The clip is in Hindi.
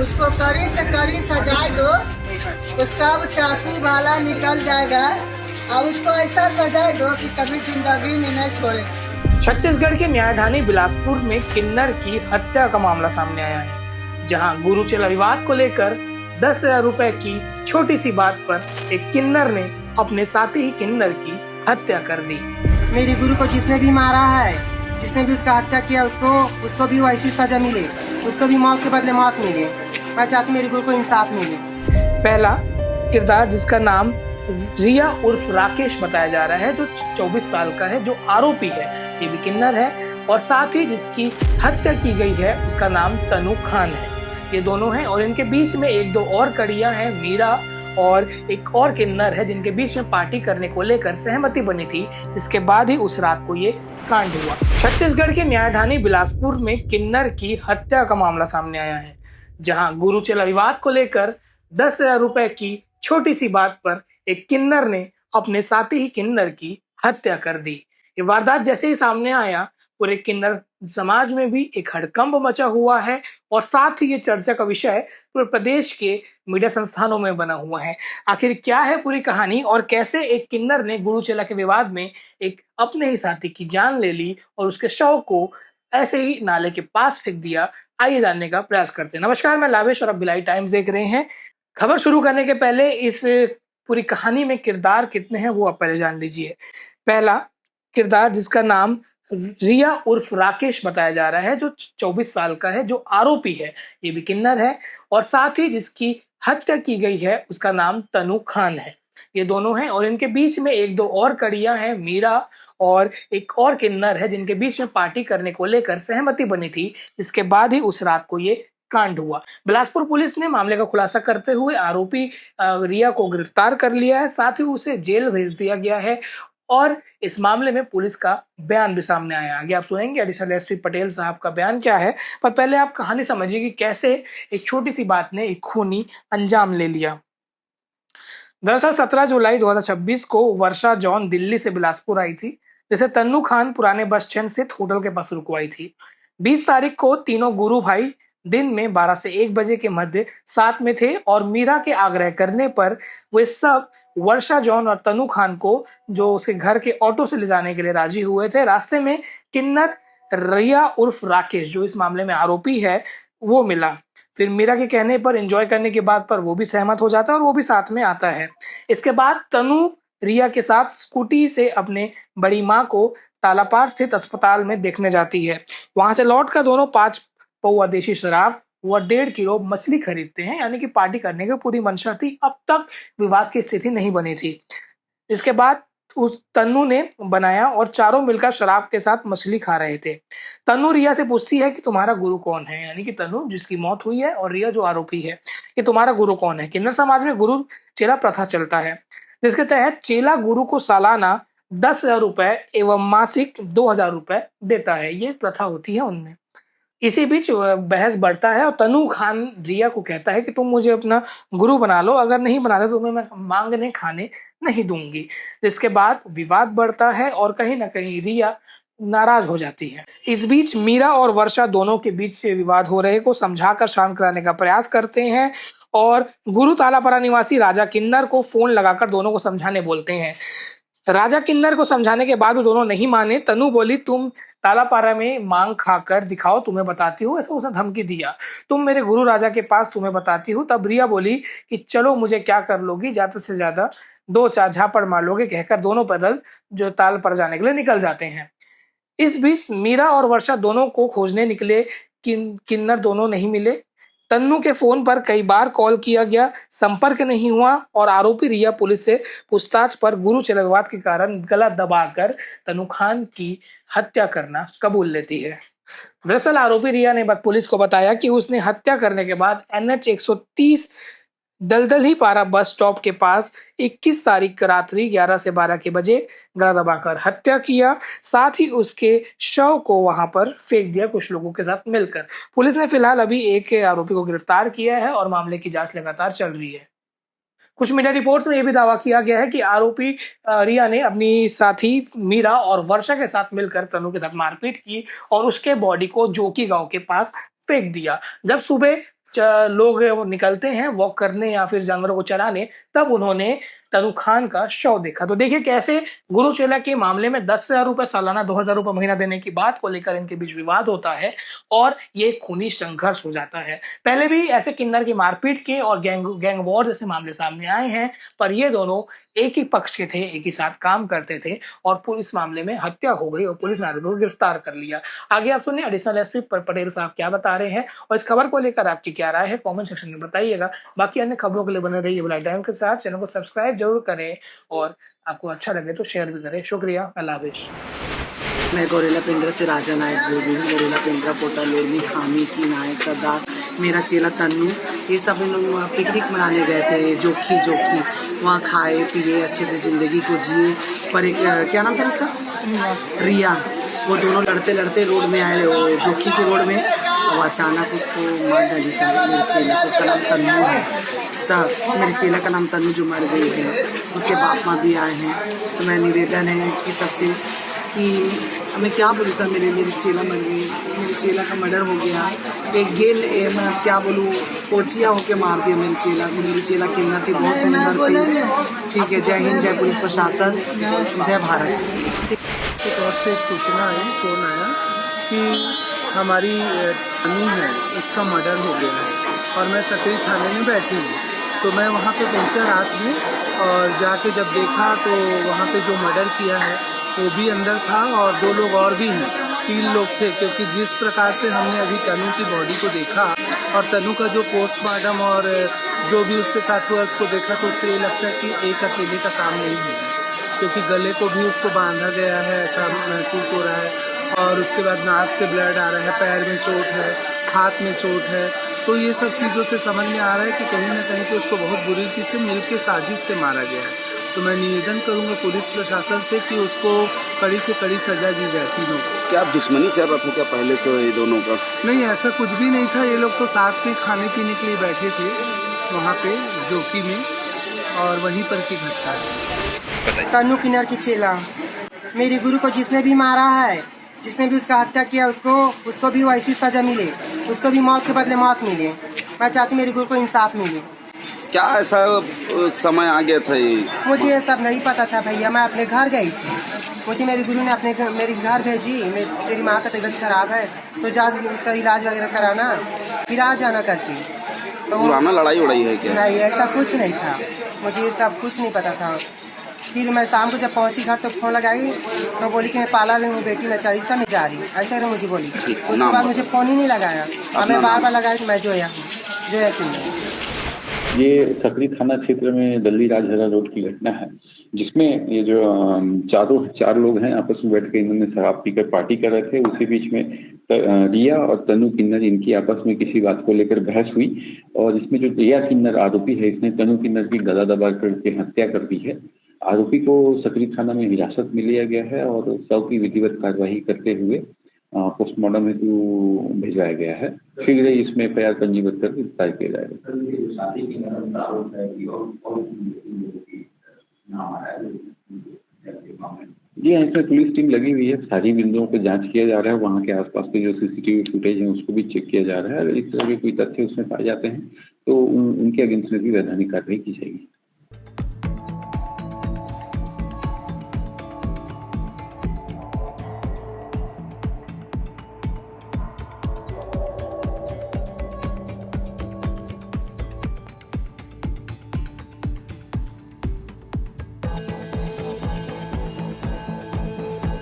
उसको कड़ी से कड़ी सजाए दो तो सब चाकू भाला निकल जाएगा। और उसको ऐसा सजाए दो कि कभी जिंदगी में नहीं छोड़े। छत्तीसगढ़ के न्यायधानी बिलासपुर में किन्नर की हत्या का मामला सामने आया है, जहां गुरु चेला विवाद को लेकर 10,000 रुपए की छोटी सी बात पर एक किन्नर ने अपने साथी ही किन्नर की हत्या कर दी। मेरे गुरु को जिसने भी मारा है, जिसने भी उसका हत्या किया, उसको भी वैसी सजा मिले, उसको भी मौत के बदले मौत मिले। मैं चाहती मेरे गुरु को इंसाफ मिले। पहला किरदार, जिसका नाम रिया उर्फ राकेश बताया जा रहा है, जो 24 साल का है, जो आरोपी है, ये भी किन्नर है, और साथ ही जिसकी हत्या की गई है उसका नाम तनु खान है। ये दोनों हैं और इनके बीच में एक दो और कड़ियां हैं, मीरा और एक और किन्नर है, जिनके बीच में पार्टी करने को लेकर सहमति बनी थी। इसके बाद ही उस रात को ये कांड हुआ। छत्तीसगढ़ के न्यायधानी बिलासपुर में किन्नर की हत्या का मामला सामने आया है, जहां गुरु चेला विवाद को लेकर 10,000 रुपए की छोटी सी बात पर एक किन्नर ने अपने साथी ही किन्नर की हत्या कर दी। ये वारदात जैसे ही सामने आया, पूरे किन्नर समाज में भी एक हड़कंप मचा हुआ है और साथ ही ये चर्चा का विषय पूरे प्रदेश के मीडिया संस्थानों में बना हुआ है। आखिर क्या है पूरी कहानी और कैसे एक किन्नर ने गुरु चेला के विवाद में एक अपने ही साथी की जान ले ली और उसके शव को ऐसे ही नाले के पास फेंक दिया, आइए जानने का प्रयास करते हैं। नमस्कार, मैं लावेश और आप भिलाई टाइम्स देख रहे हैं। खबर शुरू करने के पहले इस पूरी कहानी में किरदार कितने हैं वो आप पहले जान लीजिए। पहला किरदार, जिसका नाम रिया उर्फ राकेश बताया जा रहा है, जो 24 साल का है, जो आरोपी है, ये भी किन्नर है, और साथ ही जिसकी हत्या की गई है उसका नाम तनु खान है। ये दोनों हैं और इनके बीच में एक दो और कड़ियां हैं, मीरा और एक और किन्नर है, जिनके बीच में पार्टी करने को लेकर सहमति बनी थी। इसके बाद ही उस रात को ये कांड हुआ। बिलासपुर पुलिस ने मामले का खुलासा करते हुए आरोपी रिया को गिरफ्तार कर लिया है, साथ ही उसे जेल भेज दिया गया है और इस मामले में पुलिस का बयान भी सामने आया। आगे आप सुनेंगे एडिशनल एसपी पटेल साहब का बयान क्या है, पर पहले आप कहानी समझिए कि कैसे एक छोटी सी बात ने एक खूनी अंजाम ले लिया। दरअसल 17 जुलाई 2026 को वर्षा जॉन दिल्ली से बिलासपुर आई थी, जिसे तन्नू खान पुराने बस स्टैंड स्थित होटल के पास रुकवाई थी। 20 तारीख को तीनों गुरु भाई दिन में 12 से 1 बजे के मध्य साथ में थे और मीरा के आग्रह करने पर वे सब वर्षा जॉन और तनु खान को, जो उसके घर के ऑटो से ले जाने के लिए राजी हुए थे। रास्ते में किन्नर रिया उर्फ राकेश, जो इस मामले में आरोपी है, वो मिला। फिर मीरा के कहने पर, एंजॉय करने के बाद पर वो भी सहमत हो जाता है और वो भी साथ में आता है। इसके बाद तनु रिया के साथ स्कूटी से अपने बड़ी माँ को तालापार स्थित अस्पताल में देखने जाती है। वहां से लौटकर दोनों 5 पौवा देशी शराब व 1.5 किलो मछली खरीदते हैं, यानी कि पार्टी करने की पूरी मंशा थी। अब तक विवाद की स्थिति नहीं बनी थी। इसके बाद उस तन्नू ने बनाया और चारों मिलकर शराब के साथ मछली खा रहे थे। तन्नू रिया से पूछती है कि तुम्हारा गुरु कौन है, यानी कि तन्नू जिसकी मौत हुई है और रिया जो आरोपी है, कि तुम्हारा गुरु कौन है। किन्नर समाज में गुरु चेला प्रथा चलता है, जिसके तहत चेला गुरु को सालाना 10,000 रुपए एवं मासिक 2,000 रुपए देता है। ये प्रथा होती है उनमें। इसी बीच बहस बढ़ता है और तनु खान रिया को कहता है कि तुम मुझे अपना गुरु बना लो, अगर नहीं बनाते तो तुम्हें मैं मांगने खाने नहीं दूंगी। जिसके बाद विवाद बढ़ता है और कहीं ना कहीं रिया नाराज हो जाती है। इस बीच मीरा और वर्षा दोनों के बीच विवाद हो रहे को समझाकर शांत कराने का प्रयास करते हैं और गुरु तालापारा निवासी राजा किन्नर को फोन लगाकर दोनों को समझाने बोलते हैं। राजा किन्नर को समझाने के बाद वो दोनों नहीं माने। तनु बोली, तुम तालापारा में मांग खाकर दिखाओ, तुम्हें बताती हूँ। ऐसा उसने धमकी दिया। तुम मेरे गुरु राजा के पास, तुम्हें बताती हूँ। तब रिया बोली कि चलो, मुझे क्या कर लोगी, ज्यादा से ज्यादा 2-4 झापड़ मार लोगे, कहकर दोनों पैदल जो ताल पर जाने के लिए निकल जाते हैं। इस बीच मीरा और वर्षा दोनों को खोजने निकले। किन्नर दोनों नहीं मिले। तन्नू के फोन पर कई बार कॉल किया गया, संपर्क नहीं हुआ और आरोपी रिया पुलिस से पूछताछ पर गुरु चेला विवाद के कारण गला दबाकर तनु खान की हत्या करना कबूल लेती है। दरअसल आरोपी रिया ने पुलिस को बताया कि उसने हत्या करने के बाद NH 130 दलदल ही पारा बस स्टॉप के पास 21 तारीख रात्रि 11 से 12 के बजे गला दबाकर हत्या किया। साथ ही उसके शव को वहां पर फेंक दिया कुछ लोगों के साथ मिलकर। पुलिस ने फिलहाल अभी एक आरोपी को गिरफ्तार किया है और मामले की जांच लगातार चल रही है। कुछ मीडिया रिपोर्ट्स में यह भी दावा किया गया है कि आरोपी रिया ने अपनी साथी मीरा और वर्षा के साथ मिलकर तनु के साथ मारपीट की और उसके बॉडी को जोकी गांव के पास फेंक दिया। जब सुबह लोग वो निकलते हैं वॉक करने या फिर जानवरों को चराने, तब उन्होंने तनु खान का शव देखा। तो देखिए कैसे गुरु चेला के मामले में 10,000 रुपए सालाना 2,000 रुपए महीना देने की बात को लेकर इनके बीच विवाद होता है और ये खूनी संघर्ष हो जाता है। पहले भी ऐसे किन्नर की मारपीट के और गैंग वॉर जैसे मामले सामने आए हैं, पर ये दोनों एक ही पक्ष के थे, एक ही साथ काम करते थे और पुलिस मामले में हत्या हो गई और पुलिस ने आरोपियों को गिरफ्तार कर लिया। आगे आप सुनिए एडिशनल एसपी पटेल साहब क्या बता रहे हैं और इस खबर को लेकर आपकी क्या राय है, कमेंट सेक्शन में बताइएगा। बाकी अन्य खबरों के लिए बने रहिए ब्लैक टाइम के साथ। चैनल को सब्सक्राइब जरूर करें और आपको अच्छा लगे तो शेयर भी करें। शुक्रिया, अल्लाह हाफिज़। मैं गोरेला पिंडरा से राजा नायक बोल रही हूँ। गोरेला पिंडरा, पोटा लोरनी, खामी की नायक, सरदार, मेरा चेला तन्नू, ये सब हम लोग वहाँ पिकनिक मनाने गए थे। जोखी वहाँ खाए पिए अच्छे से ज़िंदगी को जिए। पर एक क्या नाम था उसका, रिया, वो दोनों लड़ते लड़ते रोड में आए, जोखी के रोड में, और अचानक उसको मार डाली सर मेरे चेला को। उसका नाम तन्नू है, तब मेरे चेला का नाम तन्नू जो मर गई है। उसके बाप माँ भी आए हैं। तो मैं निवेदन है कि सबसे कि मैं क्या बोलूँ सर, मेरे चेला मर गई, मेरे चेला का मर्डर हो गया। एक गेल मैं क्या बोलूँ, कोचिया होके मार दिया मेरे चेला को। मेरी चेला किन्नर थी, बहुत सुंदर थी। ठीक है, जय हिंद, जय पुलिस प्रशासन, जय भारत। एक और से एक सूचना आई, फ़ोन आया कि हमारी तनु है, उसका मर्डर हो गया है और मैं सकरी थाने में बैठी हूँ। तो मैं वहाँ पे पहुँचा रात में और जाके जब देखा तो वहाँ पे जो मर्डर किया है वो भी अंदर था और 2 लोग और भी हैं, 3 लोग थे। क्योंकि जिस प्रकार से हमने अभी तनु की बॉडी को देखा और तनु का जो पोस्टमार्टम और जो भी उसके साथ हुआ उसको देखा, तो उससे ये लगता है कि एक अकेले का काम नहीं है, क्योंकि गले को भी उसको बांधा गया है ऐसा महसूस हो रहा है। और उसके बाद नाक से ब्लड आ रहा है, पैर में चोट है, हाथ में चोट है। तो ये सब चीज़ों से समझ में आ रहा है कि कहीं ना कहीं तो उसको बहुत बुरी चीज़ से मिलकर साजिश से मारा गया है। तो मैं निवेदन करूंगा पुलिस प्रशासन से कि उसको कड़ी से कड़ी सजा दी जाए तीनों को। क्या दुश्मनी चल रहा था क्या पहले से ये दोनों का? नहीं, ऐसा कुछ भी नहीं था। ये लोग तो साथ में खाने पीने के लिए बैठे थे वहाँ पे जोकी में, और वहीं पर की घटना है। तन्नू किन्नर की चेला, मेरे गुरु को जिसने भी मारा है, जिसने भी उसका हत्या किया, उसको भी वैसी सजा मिले, उसको भी मौत के बदले मौत मिले। मैं चाहती हूँ मेरे गुरु को इंसाफ मिले। क्या ऐसा समय आ गया था ये? मुझे ये सब नहीं पता था भैया, मैं अपने घर गई थी। मुझे मेरे गुरु ने मेरे घर भेजी, तेरी माँ का तबीयत खराब है तो जा उसका इलाज वगैरह कराना, फिर आ जाना करके। तो पुराना लड़ाई उड़ाई है क्या? नहीं, ऐसा कुछ नहीं था, मुझे ये सब कुछ नहीं पता था। फिर मैं शाम को जब पहुंची घर तो फ़ोन लगाई तो बोली कि मैं पाला रही हूँ बेटी, मैं 40 में जा रही हूँ, ऐसे रहे मुझे बोली। उसके बाद मुझे फ़ोन ही नहीं लगाया और मैं बार बार लगाई कि मैं जोया हूँ, जोया क्यों। ये सकरी थाना क्षेत्र में दिल्ली राजहरा रोड की घटना है, जिसमें ये जो चार लोग हैं आपस में बैठ के इन्होंने शराब पीकर पार्टी कर रहे थे। उसी बीच में रिया और तनु किन्नर, इनकी आपस में किसी बात को लेकर बहस हुई और इसमें जो रिया किन्नर आरोपी है, इसने तनु किन्नर की गला दबा करके हत्या कर दी है। आरोपी को सकरी थाना में हिरासत में लिया गया है और शव की विधिवत कार्यवाही करते हुए पोस्टमार्टम हेतु भिजवाया गया है। शीघ्र ही इसमें एफआईआर पंजीबद्ध कर गिरफ्तार किया जाएगा। जी हाँ, इसमें पुलिस टीम लगी हुई है, सारी बिंदुओं पर जांच किया जा रहा है। वहाँ के आसपास के जो सीसीटीवी फुटेज है उसको भी चेक किया जा रहा है। अगर इस तरह के कोई तथ्य उसमें पाए जाते हैं तो उनके अगेंस्ट में भी वैधानिक कार्रवाई की जाएगी।